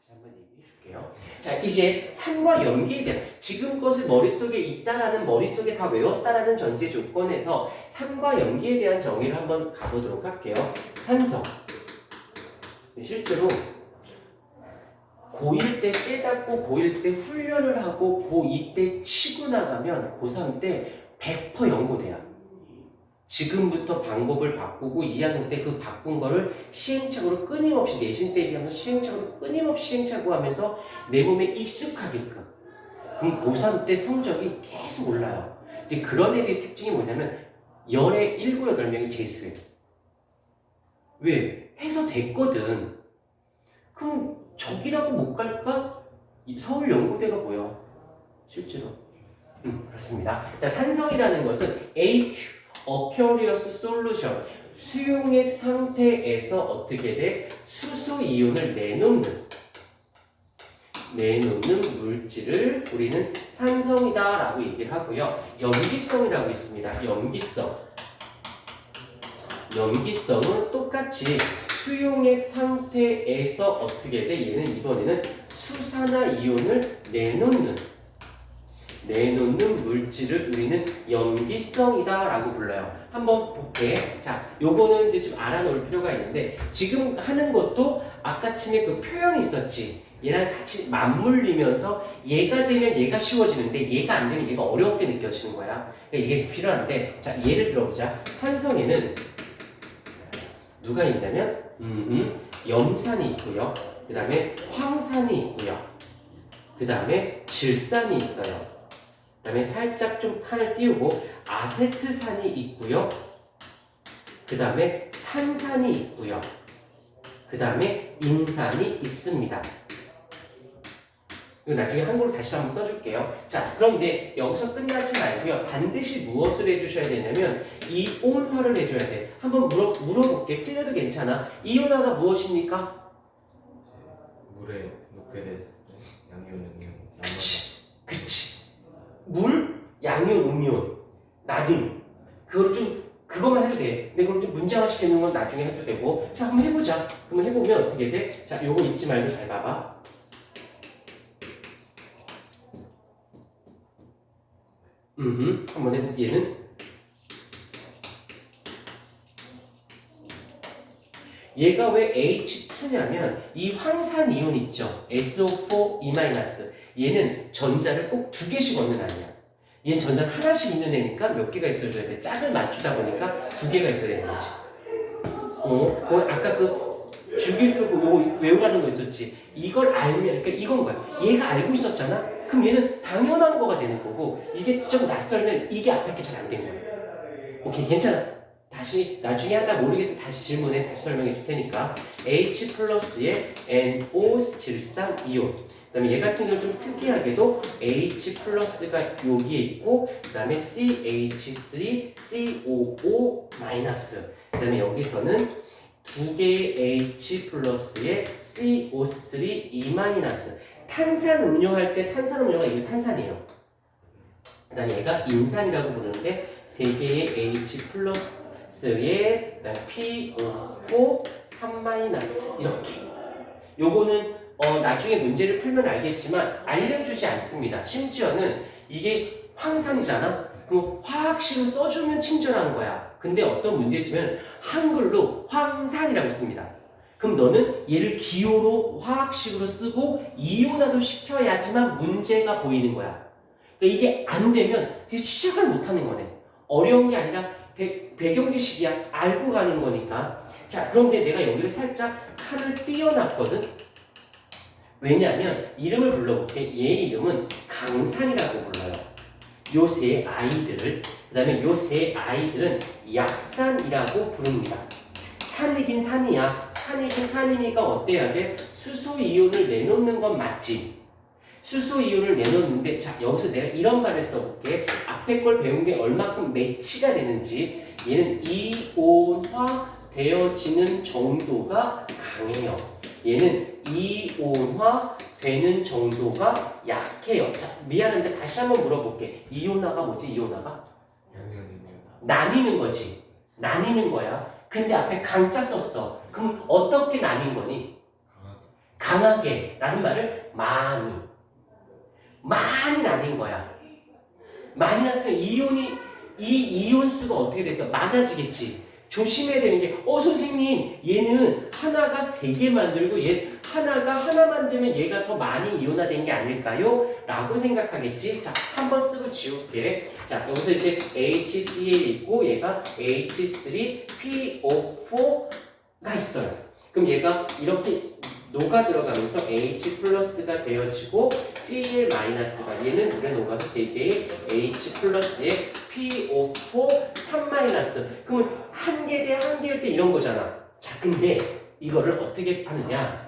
한번 얘기해 줄게요. 자, 이제 산과 염기에 대한 지금 것을 머릿속에 있다라는 머릿속에 다 외웠다라는 전제 조건에서 산과 염기에 대한 정의를 한번 가보도록 할게요. 산성. 실제로 고1 때 깨닫고 고1 때 훈련을 하고 고2 때 치고 나가면 고3 때 100% 연고돼요. 지금부터 방법을 바꾸고 2학년 때 그 바꾼 거를 시행착오로 끊임없이 내신 때 비하면서 시행착오로 끊임없이 시행착오 하면서 내 몸에 익숙하게끔. 그럼 고3 때 성적이 계속 올라요. 이제 그런 애들의 특징이 뭐냐면 열에 7, 8명이 재수해요. 왜? 해서 됐거든. 그럼 저기라고 못 갈까? 서울연고대가 뭐야? 실제로. 그렇습니다. 자, 산성이라는 것은 AQ, Aqueous Solution, 수용액 상태에서 어떻게 돼? 수소 이온을 내놓는 물질을 우리는 산성이다라고 얘기를 하고요. 염기성이라고 있습니다. 염기성은 똑같이 수용액 상태에서 어떻게 돼? 얘는 이번에는 수산화 이온을 내놓는 물질을 우리는 염기성이다라고 불러요. 한번 볼게. 자, 요거는 이제 좀 알아놓을 필요가 있는데 지금 하는 것도 아까 침에 그 표현이 있었지. 얘랑 같이 맞물리면서 얘가 되면 얘가 쉬워지는데 얘가 안 되면 얘가 어렵게 느껴지는 거야. 그러니까 이게 필요한데 자, 예를 들어보자. 산성에는 누가 있냐면 염산이 있고요. 그 다음에 황산이 있고요. 그 다음에 질산이 있어요. 그 다음에 살짝 좀 칸을 띄우고 아세트산이 있고요. 그 다음에 탄산이 있고요. 그 다음에 인산이 있습니다. 이거 나중에 한글로 다시 한번 써줄게요. 자, 그런데 여기서 끝나지 말고요. 반드시 무엇을 해주셔야 되냐면 이온화를 해줘야 돼. 한번 물어볼게. 틀려도 괜찮아. 이온화가 무엇입니까? 물에 녹게 됐을 때 양이온은 그치. 물, 양이온, 음이온, 나듐. 그것만 해도 돼. 근데 그걸 좀 문장화 시키는 건 나중에 해도 되고. 자, 한번 해보자. 그러면 해보면 어떻게 돼? 자, 요거 잊지 말고 잘 봐봐. 한번 해볼게. 얘가 왜 H2냐면 이 황산 이온 있죠? SO4E- 얘는 전자를 꼭 2개씩 얻는 아이야. 얘는 전자를 하나씩 있는 애니까 몇 개가 있어줘야 돼. 짝을 맞추다 보니까 2개가 있어야 되는 거지. 아까 그 주기표고 요거 외우라는 거 있었지. 이걸 알면, 그러니까 이건 거야. 얘가 알고 있었잖아? 그럼 얘는 당연한 거가 되는 거고, 이게 좀 낯설면 이게 앞에 게 잘 안 된 거야. 오케이, 괜찮아. 다시 나중에 하다 모르겠으면 다시 질문해. 다시 설명해 줄 테니까. H 플러스에 NO 질산 이온. 그 다음에 얘 같은 경우는 좀 특이하게도 H 플러스가 여기에 있고 그 다음에 CH3COO 마이너스. 그 다음에 여기서는 2개의 H 플러스에 CO3E 마이너스. 탄산 음료할 때 탄산 음료가 이게 탄산이에요. 그 다음에 얘가 인산이라고 부르는데 3개의 H 플러스에 PO4 3- 이렇게. 요거는 나중에 문제를 풀면 알겠지만 알려주지 않습니다. 심지어는 이게 황산이잖아. 그럼 화학식을 써주면 친절한 거야. 근데 어떤 문제지만 한글로 황산이라고 씁니다. 그럼 너는 얘를 기호로 화학식으로 쓰고 이온화도 시켜야지만 문제가 보이는 거야. 그러니까 이게 안 되면 시작을 못 하는 거네. 어려운 게 아니라 배경지식이야. 알고 가는 거니까. 자, 그런데 내가 여기를 살짝 칸을 띄워놨거든. 왜냐하면 이름을 불러볼게. 얘 이름은 강산이라고 불러요. 요 세 아이들을. 그 다음에 요 세 아이들은 약산이라고 부릅니다. 산이긴 산이야. 산이긴 산이니까 어때야 돼? 수소이온을 내놓는 건 맞지. 수소이온을 내놓는데 자, 여기서 내가 이런 말을 써볼게. 앞에 걸 배운 게 얼마큼 매치가 되는지. 얘는 이온화 되어지는 정도가 강해요. 얘는 이온화 되는 정도가 약해요. 자, 미안한데 다시 한번 물어볼게. 이온화가 뭐지? 이온화가? 나뉘는 거지. 나뉘는 거야. 근데 앞에 강자 썼어. 그럼 어떻게 나뉜 거니? 강하게 라는 말을 많이 나뉜 거야. 많이 났으니까 이 이온수가 어떻게 될까? 많아지겠지. 조심해야 되는 게 선생님 얘는 하나가 3개 만들고 얘 하나가 하나 만들면 얘가 더 많이 이온화된 게 아닐까요? 라고 생각하겠지. 자, 한번 쓰고 지울게. 자, 여기서 이제 HCl 있고 얘가 H3PO4가 있어요. 그럼 얘가 이렇게 녹아 들어가면서 H 플러스가 되어지고 Cl-가 얘는 물에 녹아서 3개의 H 플러스에 PO4 3 마이너스. 그러면 한 개 대 한 개일 때 이런 거잖아. 자, 근데 이거를 어떻게 하느냐?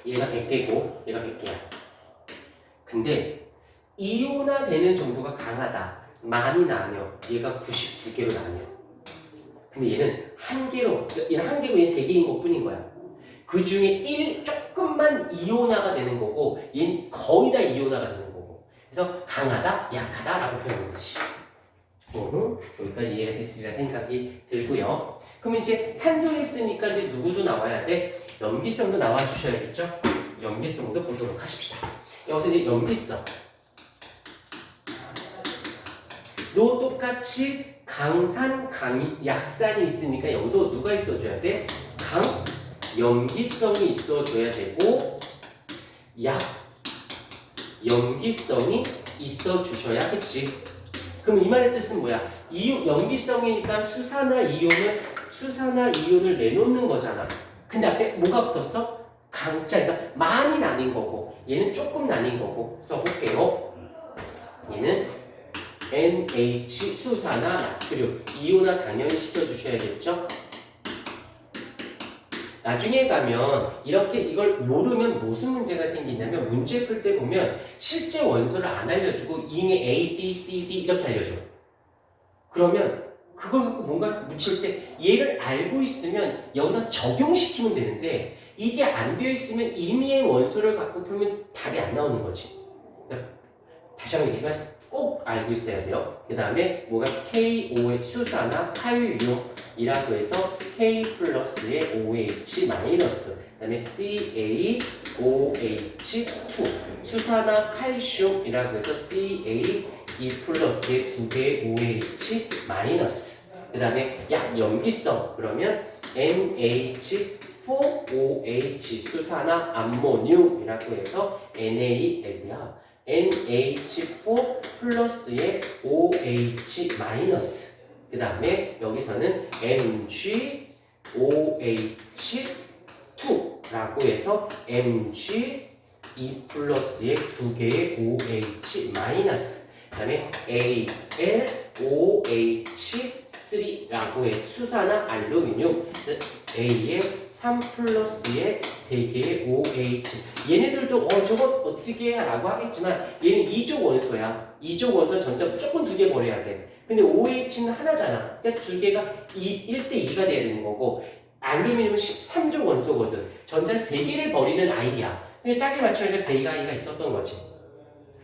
얘가 100개고 얘가 100개야. 근데 이온화 되는 정도가 강하다. 많이 나뉘어. 얘가 99개로 나뉘어. 근데 얘는 한 개고 얘는 3개인 것 뿐인 거야. 그 중에 조금만 이온화가 되는 거고 얘는 거의 다 이온화가 되는 거고. 그래서 강하다, 약하다라고 표현하는 것이. 여기까지 이해가 됐으리라 생각이 들고요. 그럼 이제 산소를 했으니까 이제 누구도 나와야 돼? 염기성도 나와 주셔야겠죠? 염기성도 보도록 하십시다. 여기서 이제 염기성. 도 똑같이 강산, 약산이 있으니까 여기도 누가 있어줘야 돼? 염기성이 있어줘야 되고 염기성이 있어주셔야겠지. 그럼 이 말의 뜻은 뭐야? 염기성이니까 수산화 이온을 내놓는 거잖아. 근데 앞에 뭐가 붙었어? 강자, 그러니까 많이 나뉜 거고 얘는 조금 나뉜 거고 써볼게요. 얘는 NH 수산화 나트륨 이온화 당연히 시켜주셔야겠죠? 나중에 가면 이렇게 이걸 모르면 무슨 문제가 생기냐면 문제 풀 때 보면 실제 원소를 안 알려주고 이미 A, B, C, D 이렇게 알려줘. 그러면 그걸 갖고 뭔가 묻힐 때 얘를 알고 있으면 여기다 적용시키면 되는데 이게 안 되어 있으면 이미의 원소를 갖고 풀면 답이 안 나오는 거지. 그러니까 다시 한번 얘기지만 꼭 알고 있어야 돼요. 그 다음에 뭐가 KOH 수산화 칼륨이라고 해서 K 플러스에 OH 마이너스 그 다음에 CaOH2 수산화 칼슘이라고 해서 CaE 플러스에 2개의 OH 마이너스 그 다음에 약염기성 그러면 NH4OH 수산화 암모늄이라고 해서 NaL이야. NH4 플러스에 OH 마이너스 그 다음에 여기서는 MgOH2라고 해서 Mg2 플러스에 2개의 OH 마이너스 그 다음에 AlOH3라고 해서 수산화 알루미늄 A에 3 플러스에 3개의 OH 얘네들도 저거 어떻게 해? 라고 하겠지만 얘는 2족 원소야. 2족 원소 전자 무조건 2개 버려야 돼. 근데 OH는 하나잖아. 그러니까 2개가 1대2가 돼야 되는 거고 알루미늄은 13족 원소거든. 전자 3개를 버리는 아이야. 근데 짜게 맞추니까 3가지가 있었던 거지.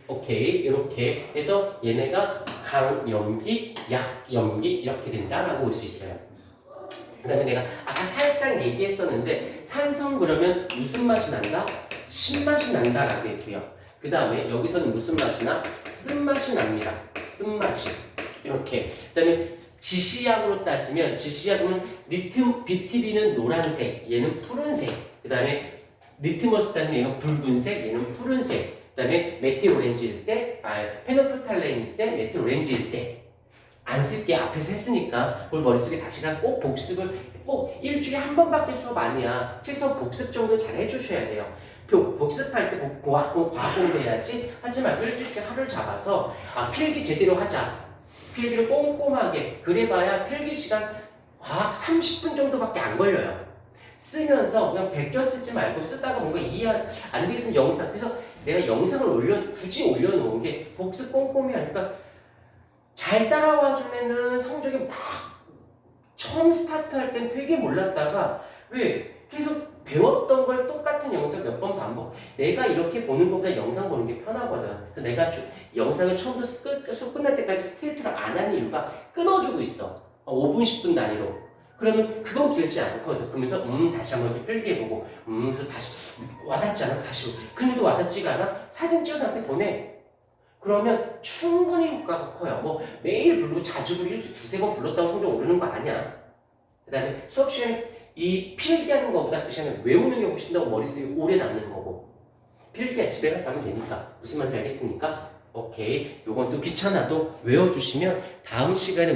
오케이 이렇게 해서 얘네가 강염기, 약염기 이렇게 된다라고 볼 수 있어요. 그 다음에 내가 아까 살짝 얘기했었는데 산성 그러면 무슨 맛이 난다? 신맛이 난다라고 했고요. 그 다음에 여기서는 무슨 맛이 나? 쓴맛이 납니다. 쓴맛이 이렇게. 그 다음에 지시약으로 따지면 지시약은 BTB는 노란색, 얘는 푸른색. 그 다음에 리트머스 따지면 얘는 붉은색, 얘는 푸른색. 그 다음에 메틸 오렌지일 때, 페노프탈렌일 때, 메틸 오렌지일 때. 안 쓸게 앞에서 했으니까 그걸 머릿속에 다시 가서 꼭 복습을 꼭 일주일에 한 번밖에 수업 아니야. 최소 복습 정도 잘 해주셔야 돼요. 복습할 때 과학 공부해야지 하지 말고 일주일에 하루를 잡아서 필기 제대로 하자. 필기를 꼼꼼하게 그래봐야 필기 시간 과학 30분 정도밖에 안 걸려요. 쓰면서 그냥 베껴 쓰지 말고 쓰다가 뭔가 이해 안 되겠으면 영상 그래서 내가 영상을 굳이 올려놓은 게 복습 꼼꼼히 하니까 잘 따라와 준 애는 성적이 막 처음 스타트할 땐 되게 몰랐다가 왜 계속 배웠던 걸 똑같은 영상 몇 번 반복 내가 이렇게 보는 것보다 영상 보는 게 편하거든. 그래서 내가 영상을 처음부터 수업 끝날 때까지 스트레이트로 안 하는 이유가 끊어주고 있어. 5분 10분 단위로. 그러면 그건 길지 않거든. 그러면서 다시 한번 이렇게 필기해보고 그래서 다시 와닿지 않아? 다시 근데도 와닿지가 않아? 사진 찍어서 나한테 보내. 그러면 충분히 효과가 커요. 뭐 매일 부르고 자주 부르고 일주일에 두세 번 불렀다고 성적 오르는 거 아니야. 그 다음에 수업 시간에 이 필기하는 것보다 그 시간에 외우는 게 훨씬 더 머릿속에 오래 남는 거고 필기야 집에 가서 하면 되니까. 무슨 말인지 알겠습니까? 오케이. 요건 또 귀찮아도 외워주시면 다음 시간에